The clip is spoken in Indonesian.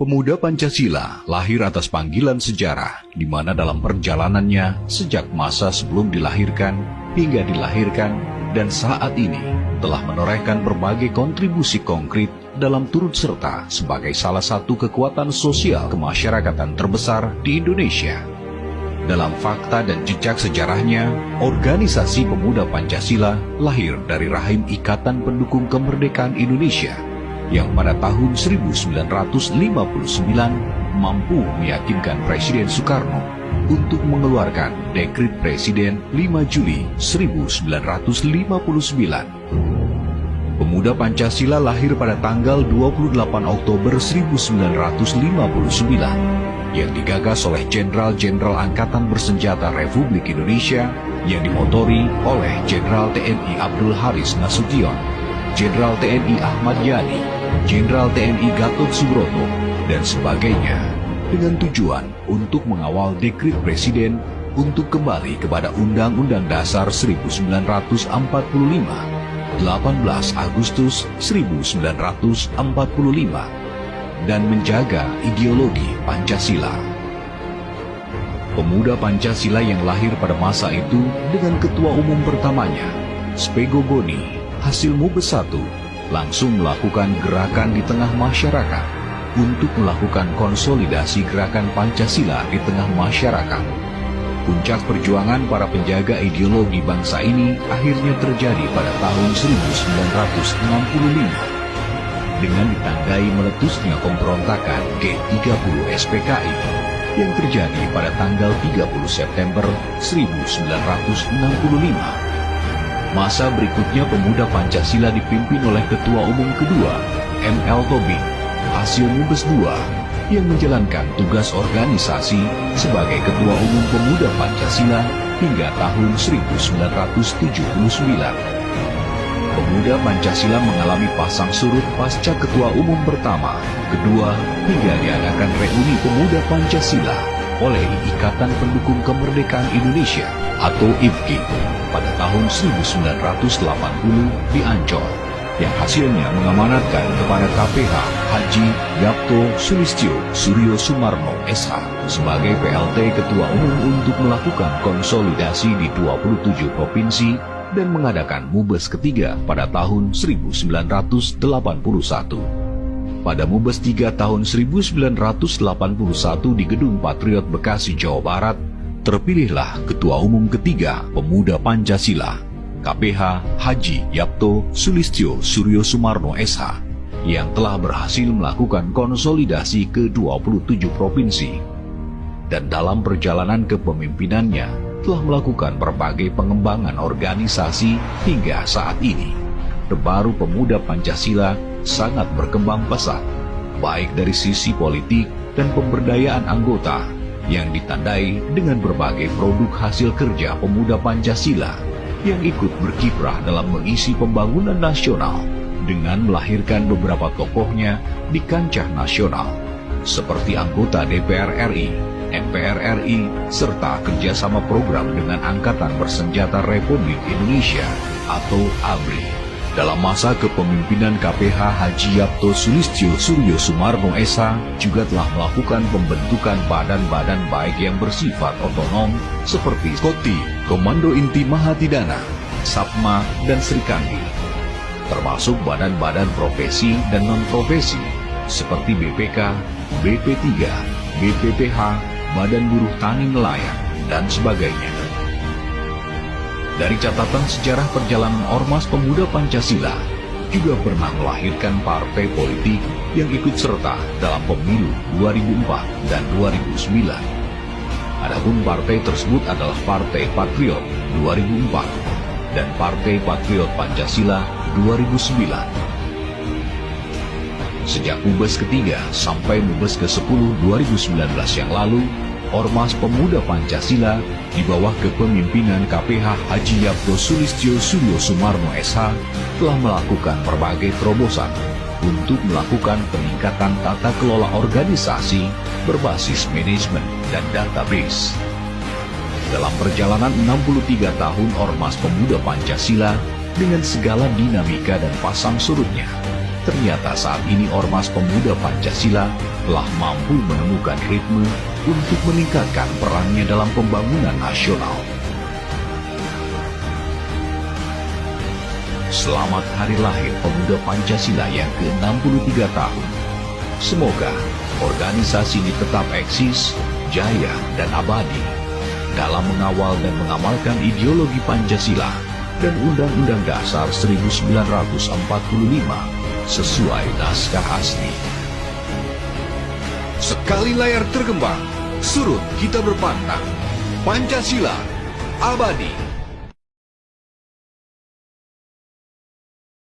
Pemuda Pancasila lahir atas panggilan sejarah, di mana dalam perjalanannya sejak masa sebelum dilahirkan hingga dilahirkan dan saat ini telah menorehkan berbagai kontribusi konkret dalam turut serta sebagai salah satu kekuatan sosial kemasyarakatan terbesar di Indonesia. Dalam fakta dan jejak sejarahnya, organisasi Pemuda Pancasila lahir dari rahim Ikatan Pendukung Kemerdekaan Indonesia yang pada tahun 1959 mampu meyakinkan Presiden Soekarno untuk mengeluarkan Dekret Presiden 5 Juli 1959. Pemuda Pancasila lahir pada tanggal 28 Oktober 1959 yang digagas oleh Jenderal-Jenderal Angkatan Bersenjata Republik Indonesia yang dimotori oleh Jenderal TNI Abdul Haris Nasution, Jenderal TNI Ahmad Yani, Jenderal TNI Gatot Subroto, dan sebagainya, dengan tujuan untuk mengawal Dekret Presiden untuk kembali kepada Undang-Undang Dasar 1945, 18 Agustus 1945, dan menjaga ideologi Pancasila. Pemuda Pancasila yang lahir pada masa itu dengan ketua umum pertamanya, Spego Boni, hasil Mubes 1, langsung melakukan gerakan di tengah masyarakat untuk melakukan konsolidasi gerakan Pancasila di tengah masyarakat. Puncak perjuangan para penjaga ideologi bangsa ini akhirnya terjadi pada tahun 1965 dengan ditandai meletusnya pemberontakan G30 SPKI yang terjadi pada tanggal 30 September 1965. Masa berikutnya Pemuda Pancasila dipimpin oleh Ketua Umum kedua, M.L. Tobing, hasil Mubes 2, yang menjalankan tugas organisasi sebagai Ketua Umum Pemuda Pancasila hingga tahun 1979. Pemuda Pancasila mengalami pasang surut pasca Ketua Umum pertama, kedua, hingga diadakan reuni Pemuda Pancasila oleh Ikatan Pendukung Kemerdekaan Indonesia atau IPKI pada tahun 1980 di Ancol, yang hasilnya mengamanatkan kepada KPH Haji Yapto Sulistyo Suryo Sumarno SH sebagai PLT Ketua Umum untuk melakukan konsolidasi di 27 provinsi dan mengadakan Mubes ketiga pada tahun 1981. Pada Mubes 3 tahun 1981 di Gedung Patriot Bekasi, Jawa Barat, terpilihlah Ketua Umum ketiga Pemuda Pancasila, KPH Haji Yapto Sulistyo Suryo Sumarno SH, yang telah berhasil melakukan konsolidasi ke 27 provinsi. Dan dalam perjalanan kepemimpinannya, telah melakukan berbagai pengembangan organisasi hingga saat ini. Terbaru Pemuda Pancasila sangat berkembang pesat, baik dari sisi politik dan pemberdayaan anggota, yang ditandai dengan berbagai produk hasil kerja Pemuda Pancasila yang ikut berkiprah dalam mengisi pembangunan nasional dengan melahirkan beberapa tokohnya di kancah nasional, seperti anggota DPR RI, MPR RI, serta kerjasama program dengan Angkatan Bersenjata Republik Indonesia atau ABRI. Dalam masa kepemimpinan KPH Haji Yapto Sulistyo Suryo Sumarno SH juga telah melakukan pembentukan badan-badan baik yang bersifat otonom seperti KOTI, Komando Inti Mahatidana, SAPMA, dan Srikandi, termasuk badan-badan profesi dan non-profesi seperti BPK, BP3, BPPH, Badan Buruh Tani Nelayan, dan sebagainya. Dari catatan sejarah perjalanan Ormas Pemuda Pancasila, juga pernah melahirkan partai politik yang ikut serta dalam pemilu 2004 dan 2009. Adapun partai tersebut adalah Partai Patriot 2004 dan Partai Patriot Pancasila 2009. Sejak Mubes ketiga sampai Mubes ke-10 2019 yang lalu, Ormas Pemuda Pancasila di bawah kepemimpinan KPH Haji Yapto Sulistyo Suryo Sumarno SH telah melakukan berbagai terobosan untuk melakukan peningkatan tata kelola organisasi berbasis manajemen dan database. Dalam perjalanan 63 tahun Ormas Pemuda Pancasila dengan segala dinamika dan pasang surutnya, ternyata saat ini Ormas Pemuda Pancasila telah mampu menemukan ritme untuk meningkatkan perannya dalam pembangunan nasional. Selamat Hari Lahir Pemuda Pancasila yang ke-63 tahun. Semoga organisasi ini tetap eksis, jaya, dan abadi dalam mengawal dan mengamalkan ideologi Pancasila dan Undang-Undang Dasar 1945 sesuai naskah asli. Sekali layar terkembang, surut kita berpantang. Pancasila abadi.